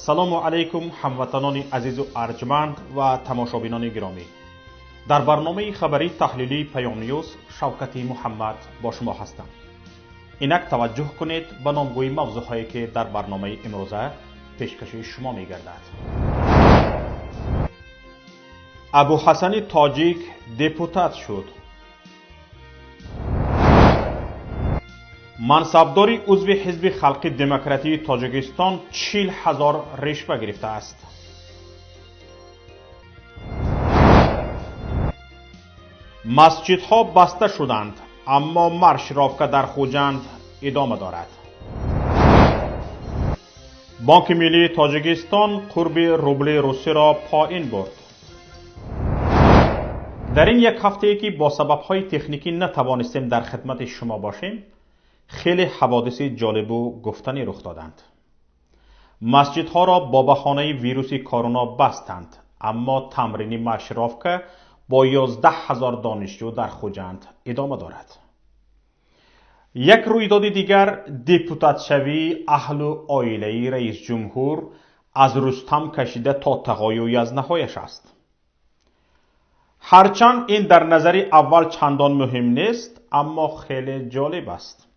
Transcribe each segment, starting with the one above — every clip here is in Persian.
سلام علیکم هموطنان عزیز و ارجمند و تماشابینان گرامی. در برنامه خبری تحلیلی پیام نیوز شوکت محمد با شما هستم. اینک توجه کنید به نامگوی موضوعهایی که در برنامه امروزه پیشکش شما می گردد. ابوحسن تاجیک دپوتات شد. منصبداری عضو حزب خلق دموکراتی تاجیکستان 40,000 رشوه گرفته است. مسجدها بسته شدند اما مارشروفکا در خوجند ادامه دارد. بانک ملی تاجیکستان قرب روبل روسی را پایین برد. در این یک هفته که با سبب‌های تکنیکی نتوانستیم در خدمت شما باشیم، خیلی حوادث جالب و گفتنی رخ دادند. مسجدها را با بهانه ویروس کرونا بستند اما تمرین مارشروفکا با 11,000 دانشجو در خوجند ادامه دارد. یک رویداد دیگر دپوتات شوی اهل و عائله رئیس جمهور از رستم کشیده تا تقاضای از نهایش است. هرچند این در نظر اول چندان مهم نیست اما خیلی جالب است.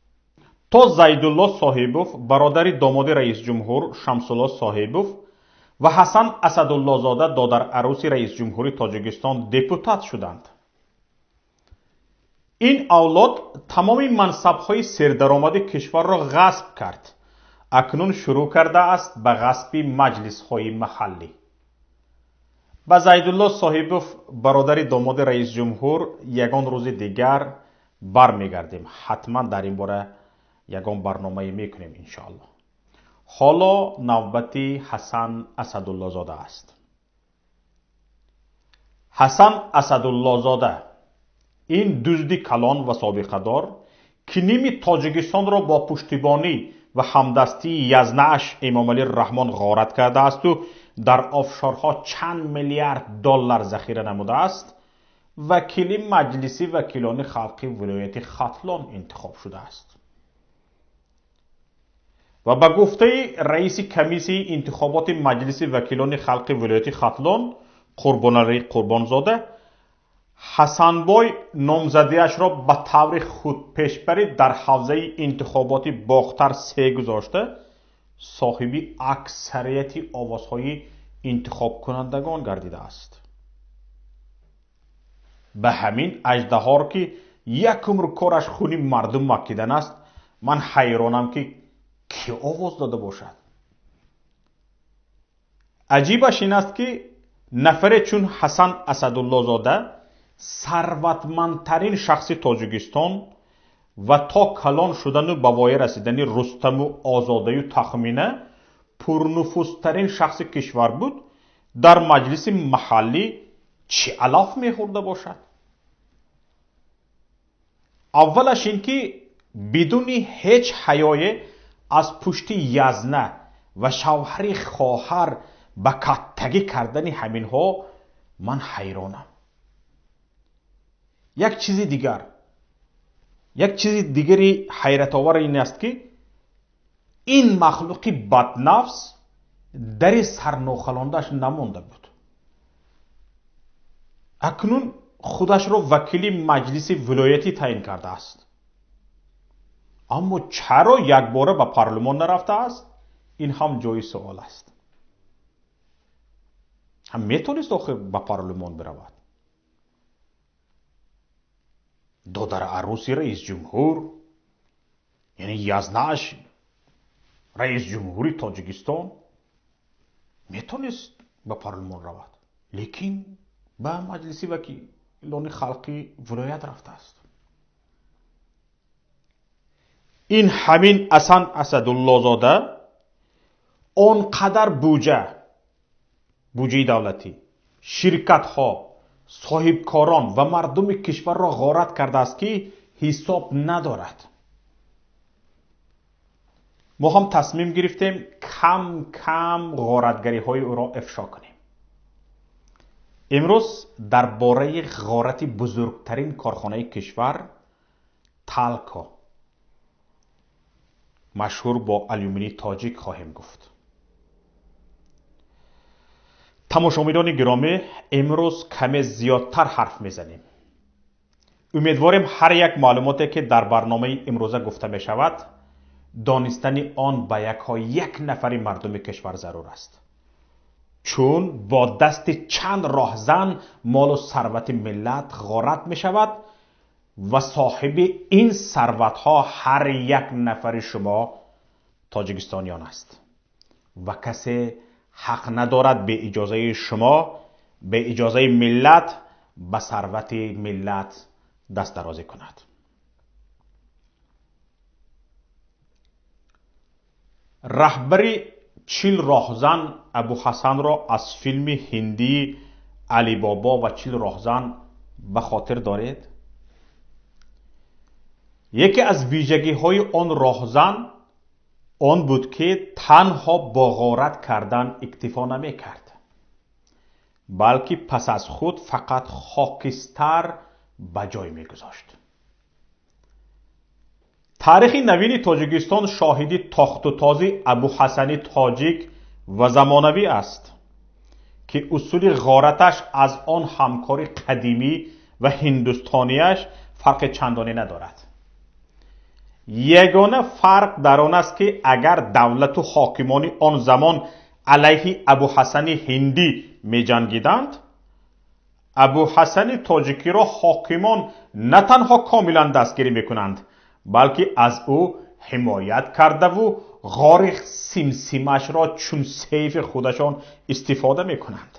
تا زیدالله صاحبوف برادر داماد رئیس جمهور شمسالله صاحبوف و حسن اسدالله زاده دادر عروس رئیس جمهوری تاجیکستان دپوتات شدند. این اولاد تمام منصب‌های سردرآمد کشور را غصب کرد. اکنون شروع کرده است به غصب مجلس‌های محلی. با زیدالله صاحبوف برادر داماد رئیس جمهور یگان روز دیگر برمیگردیم. حتما در این باره یگان برنامه میکنیم انشاءالله. حالا نوبت حسن اسدالله زاده است. حسن اسدالله زاده این دزدی کلان و سابقه دار که نیم تاجیکستان را با پشتیبانی و همدستی یزنه‌اش امام علی رحمان غارت کرده است و در آفشارها چند میلیارد دلار ذخیره نموده است، وکیل مجلس وکیلان خلقی ولایت ختلان انتخاب شده است و به گفته رئیس کمیسیون انتخابات مجلس وکیلان خلقی ولایت ختلان قربانعلی قربانزاده، حسن بای نامزدیش را به طور خودپیشبری در حوزه انتخابات باختر 3 گذاشته صاحب اکثریت آوازهای انتخاب کنندگان گردیده است. به همین اژدها که یک عمر کارش خونی مردم مکیدن است، من حیرانم که کی آواز داده باشد. عجیبش این است که نفر چون حسن اسدالله زاده ثروتمندترین شخص تاجیکستان و تا کلان شدن و به وای رسیدن رستم و آزاده و تخمینه پرنفوذترین شخص کشور بود، در مجلس محلی چه علف میخورده باشد. اولش این که بدون هیچ حیای از پشت یزنه و شوهر خواهر به کتگی کردن همین ها من حیرانم. یک چیز دیگری حیرت آور این است که این مخلوق بدنفس در سرناخلاندش نمانده بود. اکنون خودش را وکیل مجلس ولایتی تعیین کرده است. اما چرا یک باره به پارلمان نرفته است؟ این هم جای سوال است. هم میتونست آخر به پارلمان برود. دادر عروسی رئیس جمهور، یعنی یزنه‌اش رئیس جمهوری تاجیکستان، میتونست به پارلمان رود، لیکن به مجلس وکیلان خلقی ولایت رفته است. این همین حسن اسدالله زاده آنقدر بودجه دولتی، شرکت ها، صاحبکاران و مردم کشور را غارت کرده است که حساب ندارد. ما هم تصمیم گرفتیم کم کم غارتگری های او را افشا کنیم. امروز درباره غارت بزرگترین کارخانه کشور تالکو مشهور با آلومینی تاجیک خواهیم گفت. тамошобинони гиромӣ, имрӯз каме зиёдтар ҳарф мезанем. умедворем ҳар як маълумоте ки дар барномаи имрӯза гуфта мешавад, донистани он ба як нафари мардуми кишвар зарур аст. чун бо дасти чанд роҳзан молу сарвати миллат ғорат мешавад ва соҳиби ин сарватҳо ҳар як нафари шумо тоҷикистониён аст ва касе ҳақ надорад бе иҷозаи шумо, бе иҷозаи миллат ба сарвати миллат даст дарозӣ кунад. раҳбари 40 роҳзан абу ҳасанро аз филми ҳиндии алибобо ва 40 роҳзан ба хотир доред? яке аз вижагиҳои он роҳзан он буд ки танҳо бо ғорат кардан иктифо намекард, балки пас аз худ фақат хокистар ба ҷой мегузошт. таърихи навини тоҷикистон шоҳиди тохтутози абуҳасани тоҷик ва замонавӣ аст ки усули ғораташ аз он ҳамкори қадимӣ ва ҳиндустониаш фарқи чандоне надорад. ягона фарқ дар он аст ки агар давлату ҳокимони он замон алайҳи абуҳасани ҳиндӣ меҷангиданд, абуҳасани тоҷикиро ҳокимон на танҳо комилан дастгирӣ мекунанд, балки аз ӯ ҳимоят кардаву ғори симсимашро чун сейфи худашон истифода мекунанд.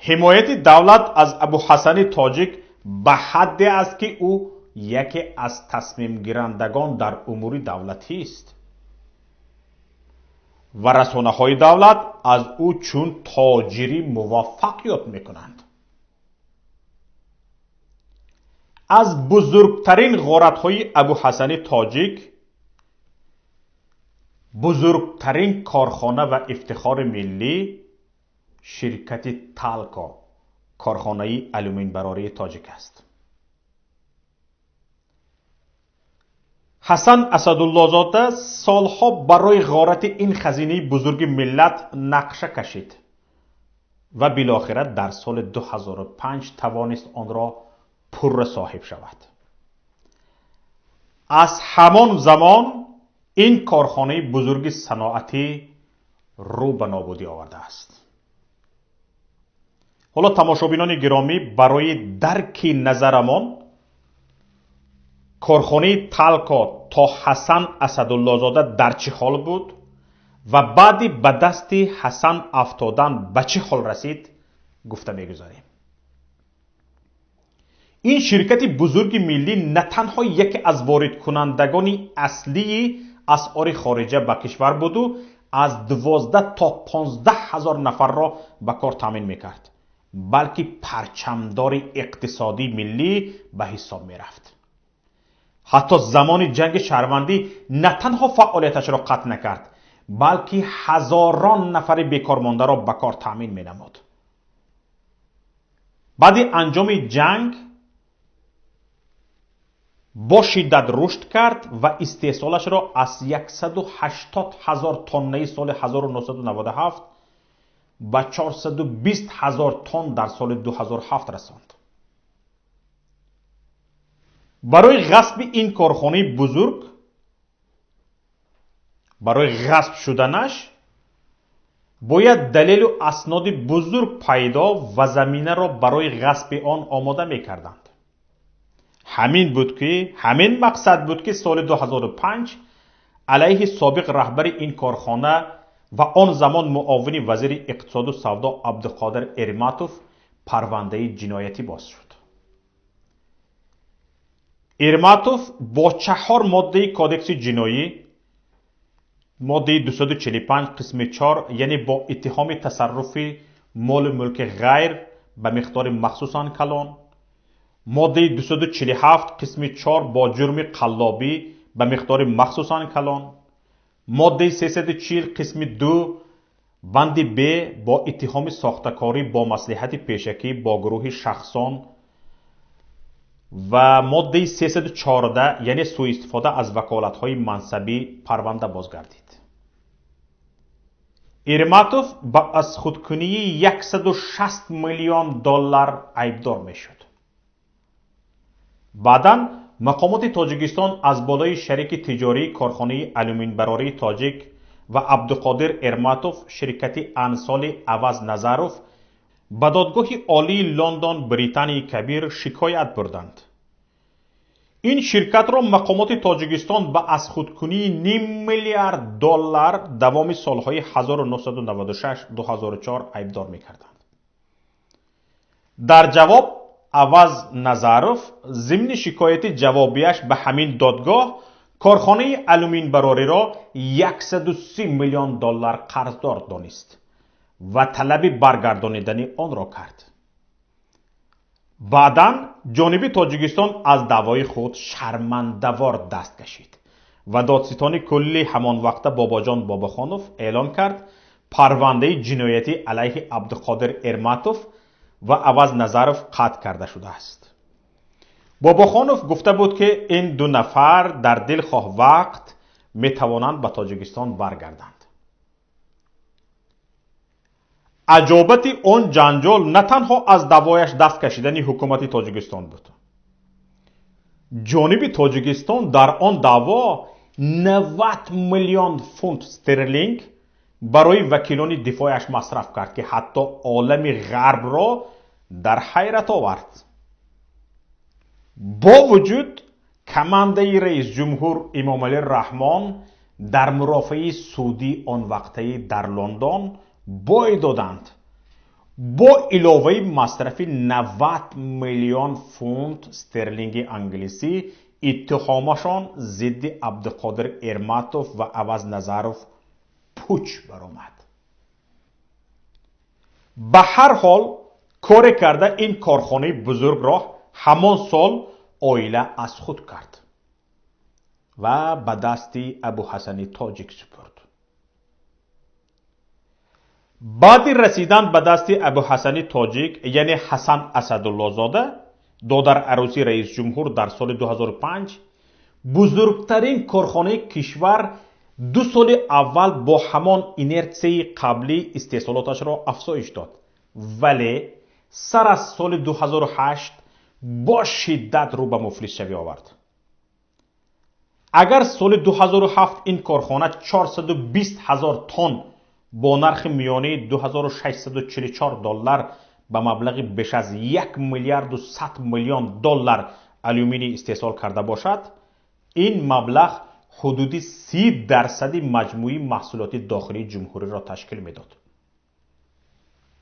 ҳимояти давлат аз абуҳасани тоҷик ба ҳадде аст ки ӯ яке аз тасмимгирандагон дар умури давлатист ва расонаҳои давлат аз ӯ чун тоҷирӣ муваффақ ёд мекунанд. аз бузургтарин ғоратҳои абуҳасани тоҷик, бузургтарин корхона ва ифтихори миллӣ ширкати талко, корхонаи алюминбарории тоҷик аст. ҳасан асадуллозода солҳо барои ғорати ин хазинаи бузурги миллат нақша кашид ва билохира дар соли 2005 тавонист онро пурра соҳиб шавад. аз ҳамон замон ин корхонаи бузурги саноатӣ рӯ ба нобудӣ овардааст. ҳоло тамошобинони гиромӣ, барои дарки назарамон корхонаи талко то ҳасан асадуллозода дар чӣ ҳол буд ва баъди ба дасти ҳасан афтодан ба чӣ ҳол расид гуфта мегузарем. ин ширкати бузурги миллӣ на танҳо яке аз воридкунандагони аслии асъори хориҷа ба кишвар буду аз 12 то 15 ҳазор нафарро ба кор таъмин мекард, балки парчамдори иқтисодии миллӣ ба ҳисоб мерафт. ҳатто замони ҷанги шаҳрвандӣ на танҳо фаъолияташро қатъ накард, балки ҳазорон нафари бекормондаро ба кор таъмин менамуд. баъди анҷоми ҷанг бо шиддат рушд кард ва истеҳсолашро аз 180 ҳазор тоннаи соли 1997 ба 420 ҳазор тонн дар соли 2007 расонд. барои ғасби ин корхонаи бузург, барои ғасб шуданаш бояд далелу асноди бузург пайдо ва заминаро барои ғасби он омода мекарданд. ҳамин мақсад буд ки соли 2005 алайҳи собиқ раҳбари ин корхона ва он замон муовини вазири иқтисоду савдо Абдуқодир Эрматов парвандаи ҷиноятӣ боз шуд. Эрматов бо 4 моддаи кодекси ҷиноӣ, моддаи 245 қисми 4, яъне бо иттиҳоми тасарруфи молу мулки ғайр ба миқдори махсусан калон, моддаи 247 қисми 4 бо ҷурми қаллобӣ ба миқдори махсусан калон, моддаи 340 қисми 2 банди б бо иттиҳоми сохтакорӣ бо маслиҳати пешакӣ бо гурӯҳи шахсон ва моддаи 314 яъне сӯистифода аз ваколатҳои мансабӣ парванда бозгардид. ارماتوف با از خودکنی 160 میلیون دلار عیبدار میشد. بعداً مقامات تاجیکستان از بالای شریک تجاری کارخانه آلومین براری تاجیک و عبدالقادر ارماتوف شرکت انصال عوض نظروف به دادگاه عالی لندن بریتانیای کبیر شکایت بردند. این شرکت را مقامات تاجیکستان به از خودکنی نیم میلیارد دلار دوام سالهای 1996-2004 عیبدار میکردند. در جواب عوض نظروف ضمن شکایت جوابیش به همین دادگاه کارخانه آلومین براری را 130 میلیون دلار قرضدار دانست و طلب برگردانیدن آن را کرد. بعداً جانب تاجیکستان از دعوای خود شرمنده‌وار دست کشید و دادستان کلی همان وقت باباجان باباخانوف اعلان کرد پرونده جنایتی علیه عبدالقادر ارماتوف و عوض نظروف قطع کرده شده است. باباخانوف گفته بود که این دو نفر در دلخواه وقت می توانند به تاجیکستان برگردند. عجابت آن جنجال نه تنها از دعوایش دست کشیدن حکومت تاجیکستان بود. جانب تاجیکستان در آن دعوا 90 میلیون فونت استرلینگ برای وکیلان دفاعش مصرف کرد که حتی عالم غرب را در حیرت آورد. با وجود کمانده رئیس جمهور امام علی رحمان در مرافعه سعودی آن وقته در لندن بای دادند با علاوه مصرف 90 میلیون فونت استرلینگ انگلیسی اتهامشان ضد عبدالقادر ارماتوف و عوض نظروف پوچ برآمد. به هر حال کار کرده این کارخانه بزرگ را همان سال عائله از خود کرد و به دست ابوحسن تاجیک سپرد. بعد رسیدن به دست ابوحسن تاجیک یعنی حسن اسدالله زاده دادر عروسی رئیس جمهور در سال 2005 بزرگترین کارخانه کشور 2 سال اول با همان اینرسی قبلی استحصالاتش را افزایش داد، ولی سر از سال 2008 با شدت رو به مفلس شوی آورد. اگر سال 2007 این کارخانه 420,000 تن با نرخ میانه 2644 دلار به مبلغ بیش از 1 میلیارد و 100 میلیون دلار آلومینی استحصال کرده باشد، این مبلغ حدود 30% مجموعی محصولات داخلی جمهوری را تشکیل میداد.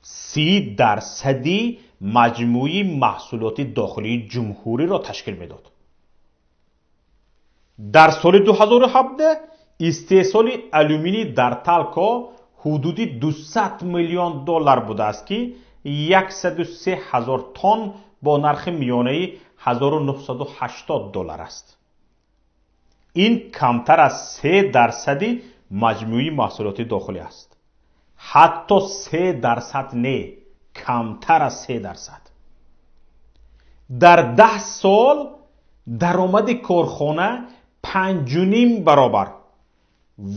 30% مجموعی محصولات داخلی جمهوری را تشکیل میداد. در سال 2017 استحصال آلومینی در تالکا حدود 200 میلیون دلار بوده است که 103,000 تن با نرخ میانه 1980 دلار است. این کمتر از 3% مجموعی محصولات داخلی است. حتی 3% نه، کمتر از 3%. در 10 سال درآمد کارخانه 5.5 برابر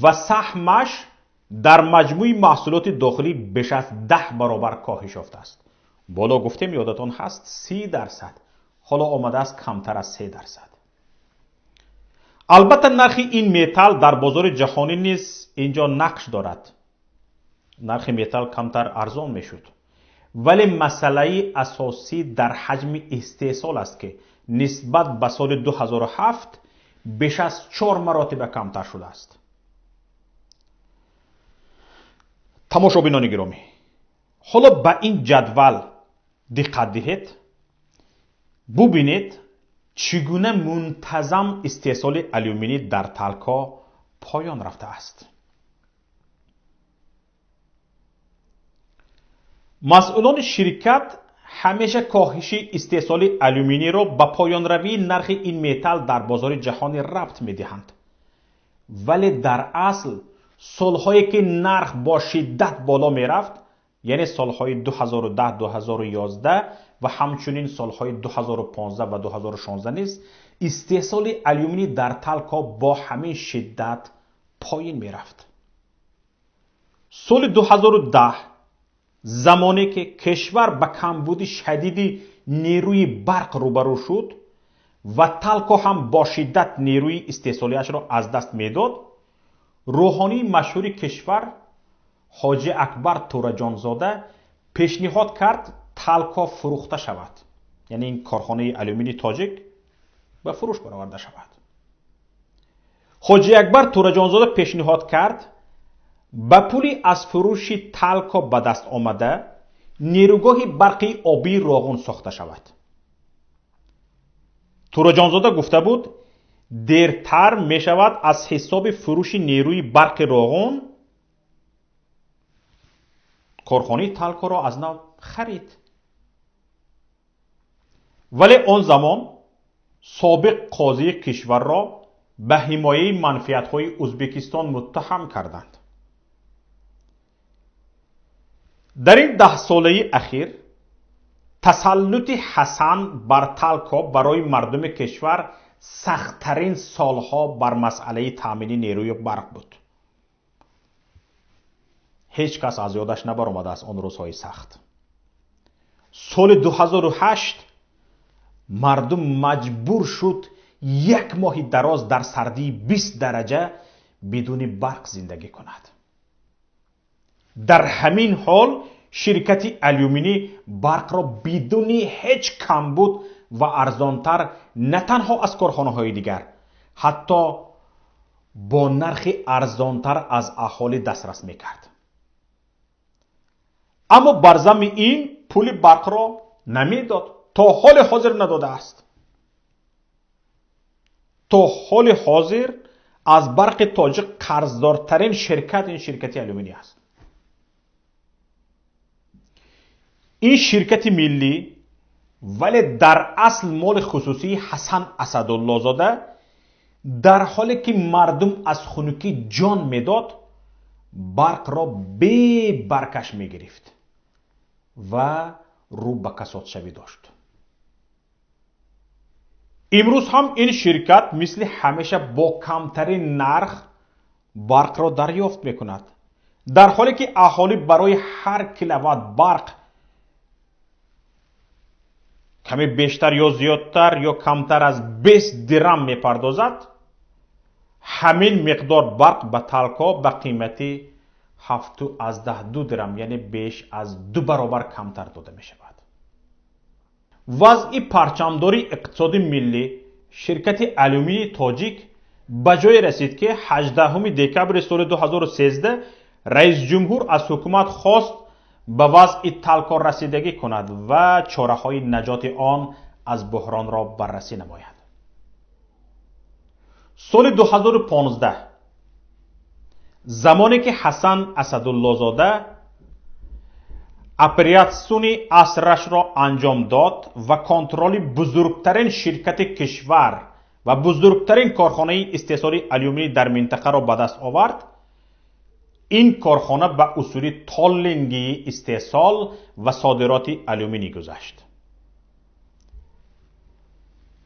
و سهمش در مجموع محصولات داخلی بیش از 10 برابر کاهش یافته است. بالا گفتم یادتان هست 30%، حالا آمده است کمتر از 3%. البته نرخ این متال در بازار جهانی نیز اینجا نقش دارد. نرخ متال کمتر ارزان میشد، ولی مسئله اساسی در حجم استحصال است که نسبت به سال 2007 بیش از 4 مراتب کمتر شده است. تماشابینان گرامی، حالا به این جدول دقت دهید، ببینید چگونه منتظم استحصال آلومینی در تالکا پایان رفته است. مسئولان شرکت همیشه کاهش استحصال آلومینی را به پایان روی نرخ این متال در بازار جهانی ربط می‌دهند، ولی در اصل سالهایی که نرخ با شدت بالا می‌رفت، یعنی سالهای 2010 2011 و همچنین سالهای 2015 و 2016 نیز استحصال آلومینی در تالکا با همین شدت پایین می‌رفت. سال 2010 زمانی که کشور به کمبود شدیدی نیروی برق روبرو شد و تالکو هم با شدت نیروی استحصالیش را از دست میداد، روحانی مشهور کشور حاجی اکبر تورجانزاده پیشنهاد کرد تالکو فروخته شود، یعنی این کارخانه آلومینی تاجیک به فروش برآورده شود. حاجی اکبر تورجانزاده پیشنهاد کرد با پولی از فروش تالکو به دست آمده نیروگاه برقی آبی راغون ساخته شود. تورجانزاده گفته بود دیرتر می شود از حساب فروش نیروی برق راغون کارخانه تالکو را از نو خرید. ولی آن زمان سابق قاضی کشور را به حمایه منفعت‌های ازبکستان متهم کردند. در این 10 ساله اخیر تسلط حسن بر تالکو برای مردم کشور سخت‌ترین سالها بر مسئله تامین نیروی برق بود. هیچ کس از یادش نبرآمده است آن روزهای سخت. سال 2008 مردم مجبور شد 1 ماه دراز در سردی 20 درجه بدون برق زندگی کند. در همین حال شرکت آلومینی برق را بدون هیچ کمبود و ارزانتر نه تنها از کارخانه‌های دیگر، حتی با نرخ ارزانتر از اهالی دسترس میکرد. اما بر ضمن این پول برق را نمیداد، تا حال حاضر نداده است. تا حال حاضر از برق تاجیک قرضدارترین شرکت این شرکت آلومینی است. این شرکت ملی ولی در اصل مال خصوصی حسن اسدالله زاده در حالی که مردم از خنکی جان میداد برق را بی برکش می گرفت و رو به کساد شوی داشت. امروز هم این شرکت مثل همیشه با کمترین نرخ برق را دریافت می کند، در حالی که اهالی برای هر کیلووات برق کمی بیشتر یا زیادتر یا کمتر از 20 درم می پردازد. همین مقدار برق به تالکو به قیمتی 7.2 درم، یعنی بیش از 2 برابر کمتر داده می شود. وضع پرچمداری اقتصادی ملی شرکت آلومینی تاجیک به جای رسید که 18 دکبر سال 2013 رئیس جمهور از حکومت خواست به وضع تالکو رسیدگی کند و چاره‌های نجات آن از بحران را بررسی نماید. سال 2015 زمانی که حسن اسدالله زاده اپریاسیون اصرش را انجام داد و کنترل بزرگترین شرکت کشور و بزرگترین کارخانه استحصالی آلومینی در منطقه را به دست آورد، این کارخانه به اصول تالینگی استحصال و صادرات آلومینی گذشت.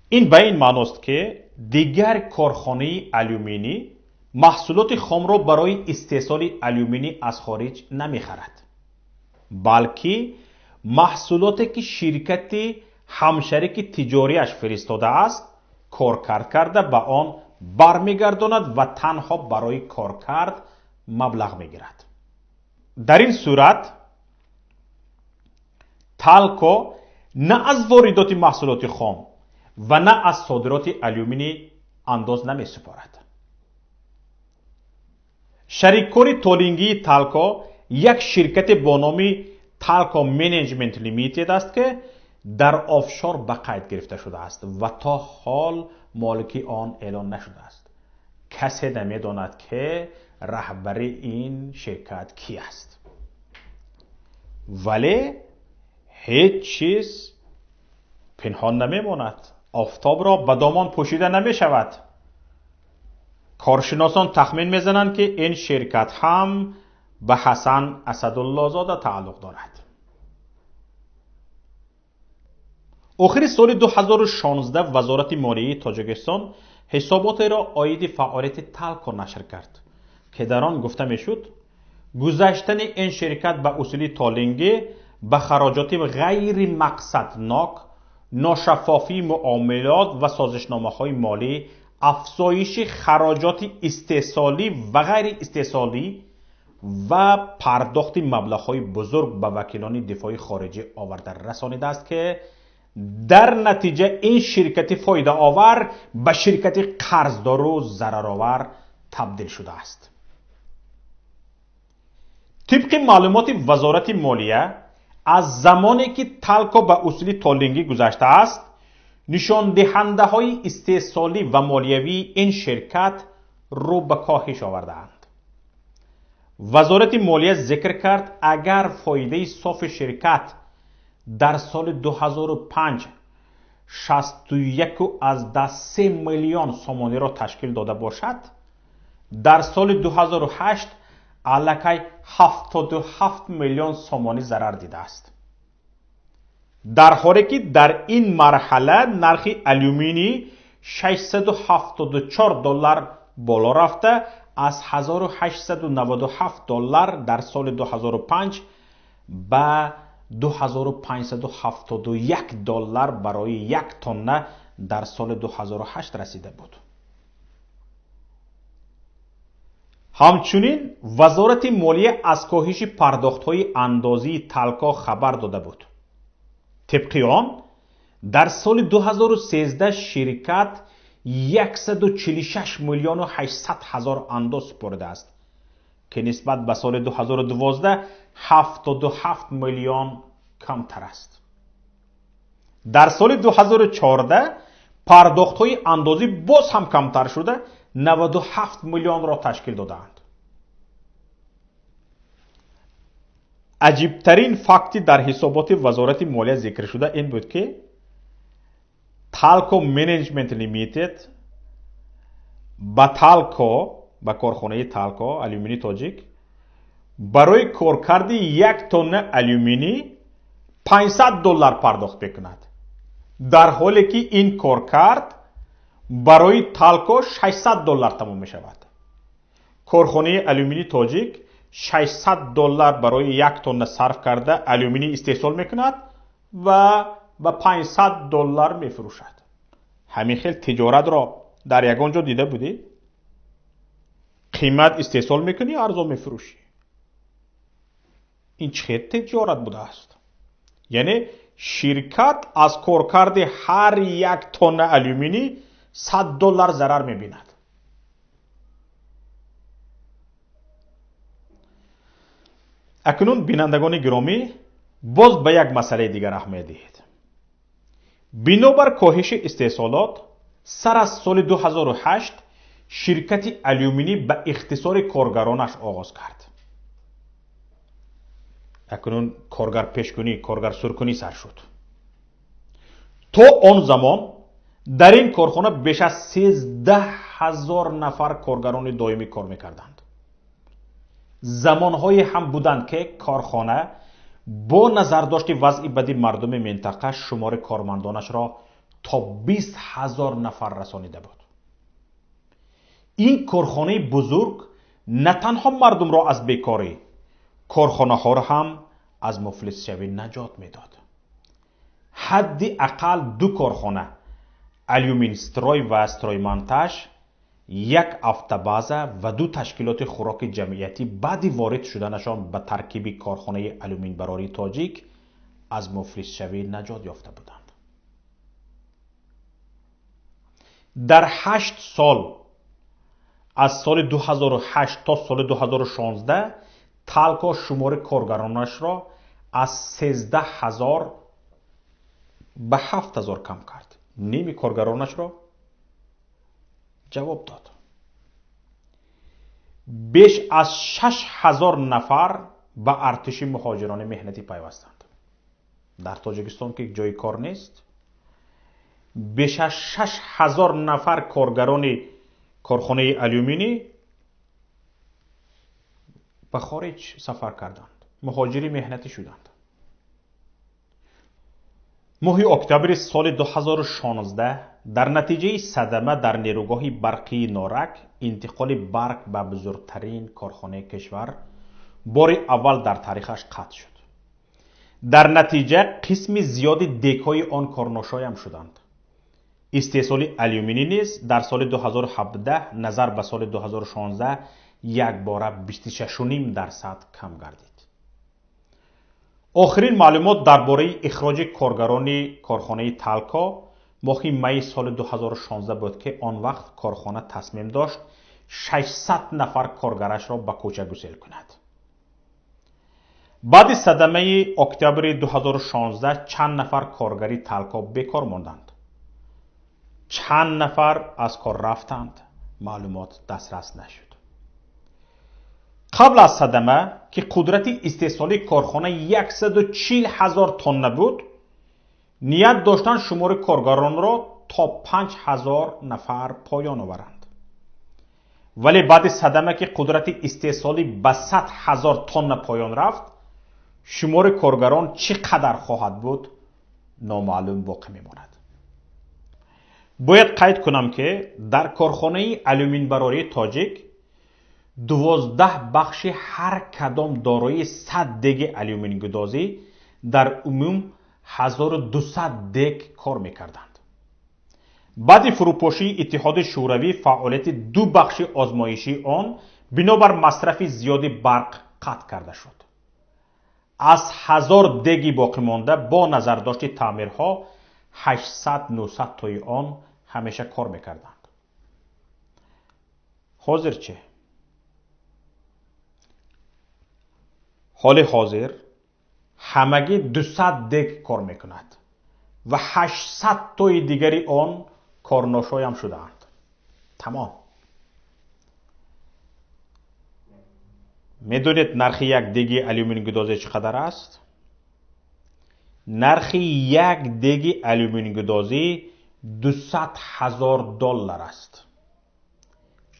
این به این معنی است که دیگر کارخانه آلومینی محصولات خام را برای استحصال آلومینی از خارج نمیخرد، بلکه محصولاتی که شرکت همشریک تجاریش فرستاده است کارکرد کرده به آن برمیگرداند و تنها برای کارکرد مبلغ میگیرد. در این صورت تالکو نه از واردات محصولات خام و نه از صادرات آلومینی انداز نمی سپارد. شریکان تالینگی تالکو یک شرکت با نام تالکو منیجمنت لیمیتد است که در آفشور به قید گرفته شده است و تا حال مالکی آن اعلان نشده است. کسی نمیداند که رهبر این شرکت کی است. ولی هیچ چیز پنهان نمیماند. آفتاب را به دامان پوشیده نمی شود. کارشناسان تخمین میزنند که این شرکت هم به حسن اسدالله زاده تعلق دارد. آخر سال 2016 وزارت مالیه تاجیکستان حسابات را عاید فعالیت تالکو نشر کرد که در آن گفته میشد گذاشتن این شرکت به اصول تالینگی به خراجات غیر مقصدناک، ناشفافی معاملات و سازشنامه‌های مالی، افزایش خراجات استحصالی و غیر استحصالی و پرداخت مبلغ‌های بزرگ به وکیلان دفاعی خارجی آورده رسانیده است که در نتیجه این شرکت فایده آور به شرکت قرضدار و ضررآور تبدیل شده است. طبق معلومات وزارت مالیه، از زمانی که تالکو به اصول تالینگی گذشته است، نشان دهنده های استحصالی و مالیوی این شرکت رو به کاهش آوردند. وزارت مالیه ذکر کرد اگر فایده صافی شرکت در سال 2005 61.3 میلیون سومانی را تشکیل داده باشد، در سال 2008 علاکه 77 میلیون سومانی ضرر دیده است. در حالی که در این مرحله نرخ الومینی 674 دلار بالا رفته از 1897 دلار در سال 2005 به 2571 دلار برای یک تن در سال 2008 رسیده بود. همچنین وزارت مالیه از کاهش پرداخت‌های اندازی تالکو خبر داده بود. طبق آن در سال 2013 شرکت 146 میلیون و 800 هزار انداز سپرده است که نسبت به سال 2012 77 میلیون کمتر است. در سال 2014 پرداخت‌های اندازی باز هم کمتر شده 97 میلیون را تشکیل دادند. عجیبترین فکتی در حسابات وزارت مالیه ذکر شده این بود که تالکو منیجمنت لیمیتد با کارخانه تالکو الومینی تاجیک برای کارکرد یک تن الومینی 500 دلار پرداخت میکند، در حالی که این کارکرد برای تالکو 600 دلار تمام می شود. کارخانه الومینی تاجیک 600 دلار برای یک تن صرف کرده الومینی استحصال میکند و به 500 دلار می فروشد. همین خیلی تجارت را در یگان جا دیده بودی؟ قیمت استحصال میکنی، ارزان میفروشی. این چه تجارت بوده است؟ یعنی شرکت از کارکرد هر یک تن الومینی 100 دلار ضرر میبیند. اکنون بینندگان گرامی باز به یک مسئله دیگر اهمیت دهید. بنابر کاهش استحصالات سر از سال 2008 شرکت الومینی به اختصار کارگرانش آغاز کرد. اکنون کارگر پیشگونی، کارگر سرکنی سر شد. تا آن زمان در این کارخانه بیش از 13,000 نفر کارگران دائمی کار میکردند. زمانهایی هم بودند که کارخانه با نظرداشت وضع بدی مردم منطقه شمار کارمندانش را تا 20,000 نفر رسانیده بود. این کارخانه بزرگ نه تنها مردم را از بیکاری، کارخانه ها را هم از مفلس شوی نجات میداد. حدی اقل 2 کارخانه الومین استروی و استروی مانتاژ، 1 افتابازه و 2 تشکیلات خوراک جمعیتی بعد وارد شدنشان به ترکیب کارخانه الومین براری تاجیک از مفلس شوی نجات یافته بودند. در 8 سال از سال 2008 تا سال 2016 تالکو شمار کارگرانش را از 13,000 به 7,000 کم کرد. نیمی کارگرانش را جواب داد. بیش از 6,000 نفر به ارتش مهاجران مهنتی پیوستند. در تاجیکستان که جای کار نیست، بیش از 6,000 نفر کارگران کارخانه الومینی به خارج سفر کردند، مهاجری مهنتی شدند. ماه اکتبر سال 2016 در نتیجه صدمه در نیروگاه برقی نارک انتقال برق به بزرگترین کارخانه کشور بار اول در تاریخش قطع شد. در نتیجه قسم زیادی دگ‌های آن کارناشای هم شدند. استحصال الومینی نیز در سال 2017 نظر به سال 2016 یک باره 26.5% کم گردید. آخرین معلومات درباره اخراج کارگران کارخانه تالکا ماه می سال 2016 بود که آن وقت کارخانه تصمیم داشت 600 نفر کارگرش را به کوچه گسیل کند. بعد صدمه اکتبر 2016 چند نفر کارگری تالکا بیکار ماندند. چند نفر از کار رفتند، معلومات دسترس نشد. قبل از صدمه که قدرت استحصالی کارخانه 140,000 تن بود، نیت داشتند شمار کارگران را تا 5,000 نفر پایان آورند. ولی بعد صدمه که قدرت استحصالی به 100,000 تن پایان رفت، شمار کارگران چقدر خواهد بود نامعلوم باقی میماند. باید قید کنم که در کارخانه الومین براری تاجیک 12 بخش هر کدام دارای 100 دگ الومین گدازی در عموم 1200 دگ کار میکردند. بعد فروپاشی اتحاد شوروی فعالیت دو بخش آزمایشی آن بنابر مصرف زیاد برق قطع کرده شد. از 1000 دگی باقی مانده با نظر داشت تعمیرها 800-900 تای آن همیشه کار میکردند. حاضر چه؟ حال حاضر همگی 200 دگ کار میکند و 800 تای دیگری آن کارناشای هم شدند. تمام. میدونید نرخ یک دگ الومینیوم گدازی چقدر است؟ نرخ یک دگ الومینیوم گدازی $200,000 است.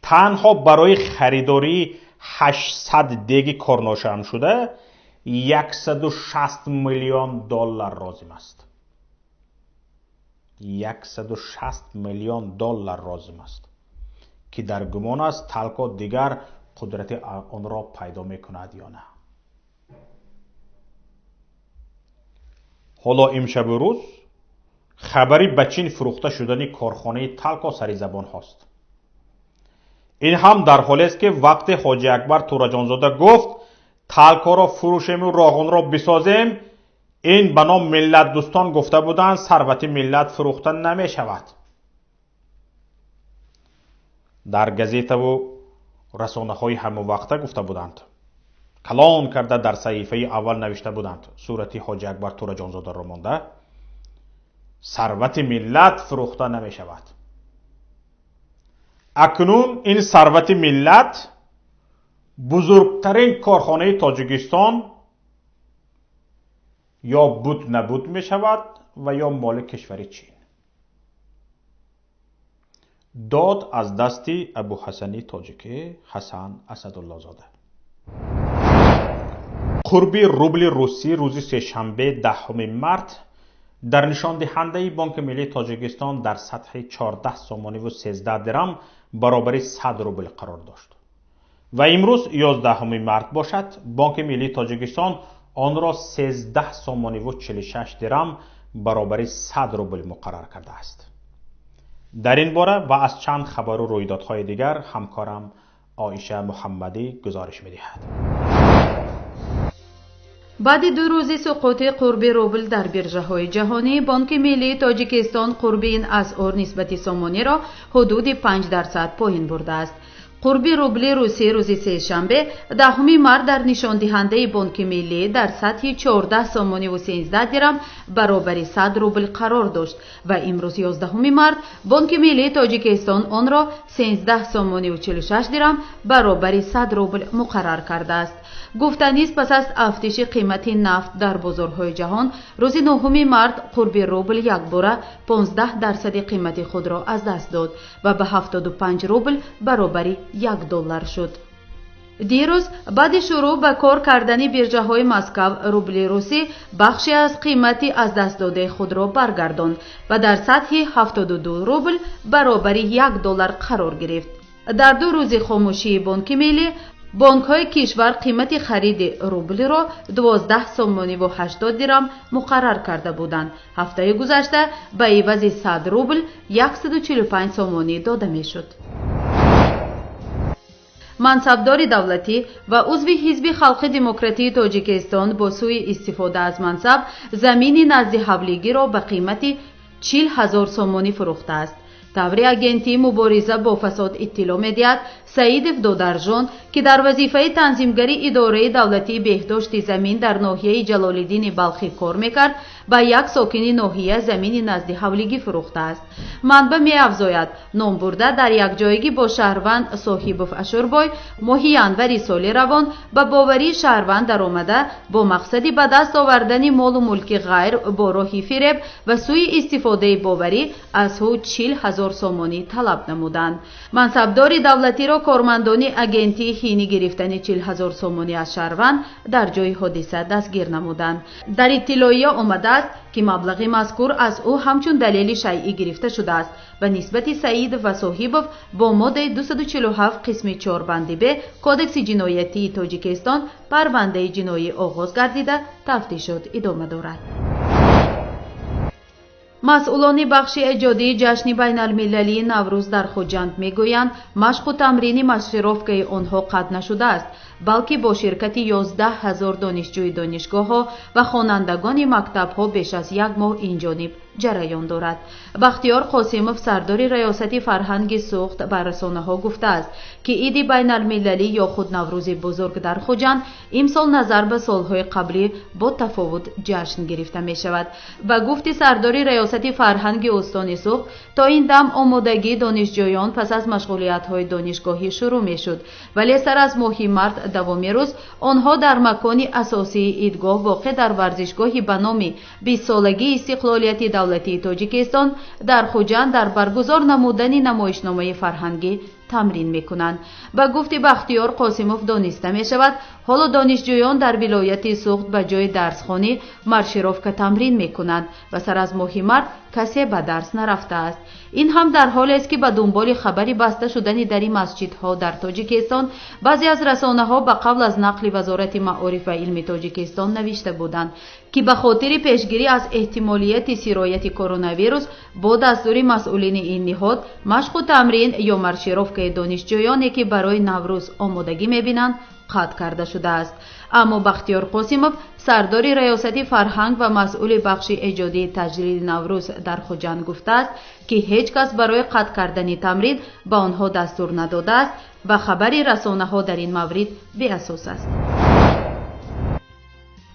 تنها برای خریداری 800 دگ کارناشه هم شده $160 میلیون لازم است. $160 میلیون لازم است که در گمان است تالکا دیگر قدرت آن را پیدا میکند یا نه. حالا امشب و روز خبری به چین فروخته شدن کارخانه تالکا سری زبان هاست. این هم در حالی است که وقتی حاجی اکبر تورجانزاده گفت تالکا را فروشیم و راغون را بسازیم، این به نام ملت دوستان گفته بودند ثروت ملت فروخته نمی شود. در گزیته و رسانه های همه وقته گفته بودند، کلان کرده در صحیفه اول نوشته بودند صورتی حاجی اکبر تورجانزاده را مانده ثروت ملت فروخته نمی شود. اکنون این ثروت ملت بزرگترین کارخانه تاجیکستان یا بود نبود می شود و یا مال کشور چین. داد از دستی ابو حسنی تاجیکی حسن اسدالله زاده. قرب روبل روسی روز سه‌شنبه 10 مارس در نشان دهنده بانک ملی تاجیکستان در سطح 14 سومانی و 13 درم برابر 100 روبل قرار داشت و امروز 11 مارس باشد بانک ملی تاجیکستان آن را 13 سومانی و 46 درم برابر 100 روبل مقرر کرده است. در این باره و از چند خبر و رویدادهای دیگر همکارم عایشه محمدی گزارش می‌دهد. بعد 2 روز سقوط قرب روبل در بیرژه‌های جهانی، بانک ملی تاجیکستان قرب این اسعار نسبت سومانی را حدود 5% پایین برده است. قرب روبل روسی روز سه‌شنبه 10 مارس در نشان دهنده بانک ملی در سطح 14 سومانی و 13 درم برابر 100 روبل قرار داشت و امروز 11 مارس بانک ملی تاجیکستان آن را 13 سومانی و 46 درم برابر 100 روبل مقرر کرده است. گفتنی است پس از افزایش قیمت نفت در بازارهای جهان روز 9 مارس قرب روبل یک باره 15% قیمت خود را از دست داد و به 75 روبل برابر $1 شد. دیروز بعد شروع به کار کردن بیرژه‌های مسکو، روبل روسی بخشی از قیمتی از دست داده خود را برگرداند و در سطح 72 روبل برابر $1 قرار گرفت. در 2 روز خاموشی بانک ملی بانک‌های کشور قیمت خرید روبل را 12 سومانی و 80 درم مقرر کرده بودند. هفته گذشته به عوض 100 روبل 145 سومانی داده میشد. منصبدار دولتی و عضو حزب خلق دموکراتی تاجیکستان با سوی استفاده از منصب زمین نزد حولیگی را به قیمت 40,000 سومانی فروخته است. طور اگنتی مبارزه با فساد اطلاع می‌دهد سعید دودرجان که در وظیفه تنظیمگری اداره دولتی بهداشت زمین در ناحیه جلال‌الدین بلخی کار می‌کرد به یک ساکن ناحیه زمین نزد حولیگی فروخته است. منبع می‌افزاید نام برده در یک جایگی با شهروند صاحبوف اشوربای ماهی انور سال روان به باوری شهروند درآمده با مقصد به دست آوردن مال و ملک غیر با راه فریب و سوی استفاده باوری از او 40,000 سومانی طلب نمودند. منصبدار دولتی را کارمندان اگنتی حین گرفتن 40,000 سومانی از شهروند در جای حادثه دستگیر نمودند. در اطلاعیه آمده است که مبلغ مذکور از او همچون دلیل شیعی گرفته شده است و نسبت سعید و صاحبوف با ماده 247 قسم 4 بند ب کودکس جنایتی تاجیکستان پرونده جنایی آغاز گردیده تفتیشات ادامه دارد. مسئولان بخش ایجادی جشن بین المللی نوروز در خوجند میگویند مشق و تمرین مشرفکه آنها قطع نشده است، بلکه با شرکت 11,000 دانشجوی دانشگاه‌ها و خوانندگان مکتب‌ها بیش از یک ماه این جانب جریان دارد. بختیار قاسموف سردار ریاست فرهنگ سوخت بر رسانه‌ها گفته است که عید بین المللی یا خود نوروز بزرگ در خوجند امسال نظر به سالهای قبلی با تفاوت جشن گرفته می شود. و گفت سردار ریاست فرهنگ استان سوخت تا این دم آمادگی دانشجویان پس از مشغولیت‌های دانشگاهی شروع می شد، ولی سر از ماه مارس دوامی روز آنها در مکان اساسی عیدگاه واقع در ورزشگاهی به نام 20 سالگی استقلالیت دولتی تاجیکستان در خوجند در برگزار نمودن نمایشنامه فرهنگی تمرین میکنند. با گفت بختیار قاسموف دانسته می شود حالا دانشجویان در ولایت سوخت به جای درسخانه مارشیروفکا تمرین میکنند و سر از ماه مارس کسی به درس نرفته است. این هم در حالی است که به دنبال خبری بسته شدن در مسجدها در تاجیکستان بعضی از رسانه‌ها به قبل از نقل وزارت معارف و علم تاجیکستان نوشته بودند که به خاطر پیشگیری از احتمالیت سرایت کرونا ویروس با دستور مسئولین این نهاد مشق و تمرین یا مارشیروفکای دانشجویانی که برای نوروز آمادگی می‌بینند قطع کرده شده است. اما بختیار قاسموف سردار ریاست فرهنگ و مسئول بخش ایجادی تجلیل نوروز در خوجند گفته است که هیچ کس برای قطع کردن تمرین به آنها دستور نداده است و خبری رسانه‌ها در این مورد بی اساس است.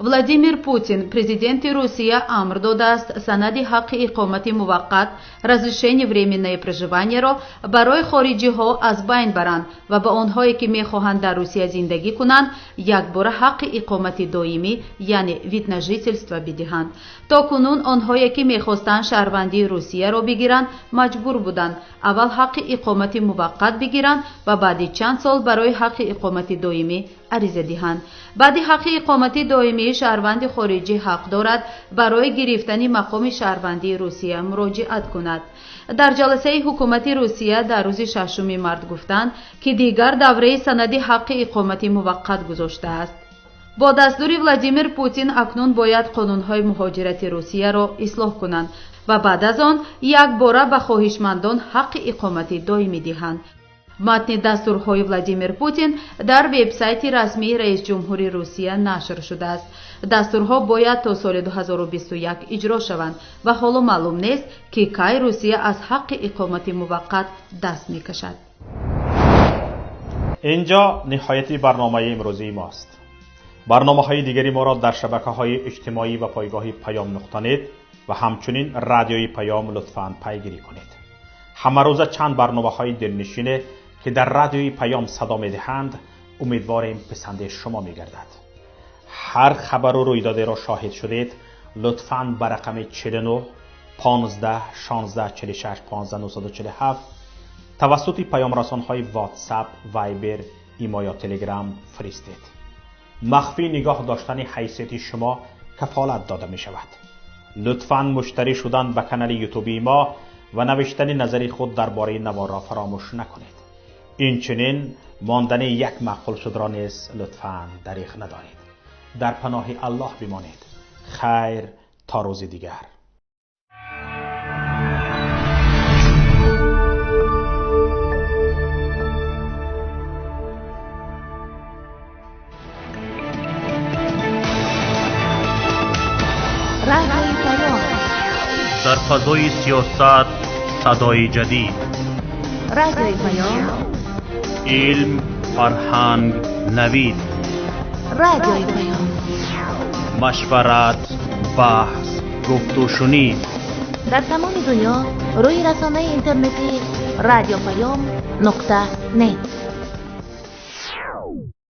ولادیمیر پوتین президент روسیه امر داده است سند حق اقامت موقت разрешение временное проживание را برای خارجی ها از بین برند و به آنهایی که میخواهند در روسیه زندگی کنند یک بار حق اقامت دائمی یعنی вид на жительство بدهند. تا کنون آنهایی که میخواستند شهروندی روسیه را بگیرند مجبور بودند اول حق اقامت موقت بگیرند و بعد چند سال برای حق اقامت دائمی عریضه دهند. بعد حق اقامت دائمی شهروند خارجی حق دارد برای گرفتن مقام شهروندی روسیه مراجعت کند. در جلسه حکومت روسیه در روز 6 مارس گفتند که دیگر دوره سند حق اقامت موقت گذاشته است. با دستور ولادیمیر پوتین اکنون باید قانون‌های مهاجرت روسیه را اصلاح کنند و بعد از آن یک باره به خواهشمندان حق اقامت دائمی دهند. متن دستورهای ولادیمیر پوتین در وبسایت رسمی رئیس جمهوری روسیه نشر شده است. دستورها باید تا سال 2021 اجرا شوند و حالا معلوم نیست که کی روسیه از حق اقامت موقت دست میکشد. اینجا نهایت برنامه امروزی ماست. برنامه‌های دیگری ما را در شبکه‌های اجتماعی و پایگاه پیام نقطه نت و همچنین رادیوی پیام لطفاً پیگیری کنید. همه روز چند برنامه‌های دلنشینه که در رادیوی پیام صدا می‌دهند امیدواریم پسند شما می‌گردد. هر خبر و رویدادی را شاهد شدید لطفاً به رقم 49 15 16 46 15 947 توسط پیام رسان‌های واتساپ، وایبر، ایما یا تلگرام فرستید. مخفی نگاه داشتن حیثیت شما کفالت داده می شود. لطفاً مشترک شدن به کانال یوتیوبی ما و نوشتن نظر خود درباره نوار را فراموش نکنید. این چنین ماندن یک معقول شد را نیز لطفاً دریغ ندارید. در پناه الله بمانید. خیر تا روز دیگر. رادیوی پیام، در فضای سیاست صدای جدید. رادیوی پیام، علم، فرهنگ، نوید. رادیوی پیام، مشورت، بحث، گفت و شنید. در تمام دنیا روی رسانه اینترنتی رادیو پیام نقطه نت.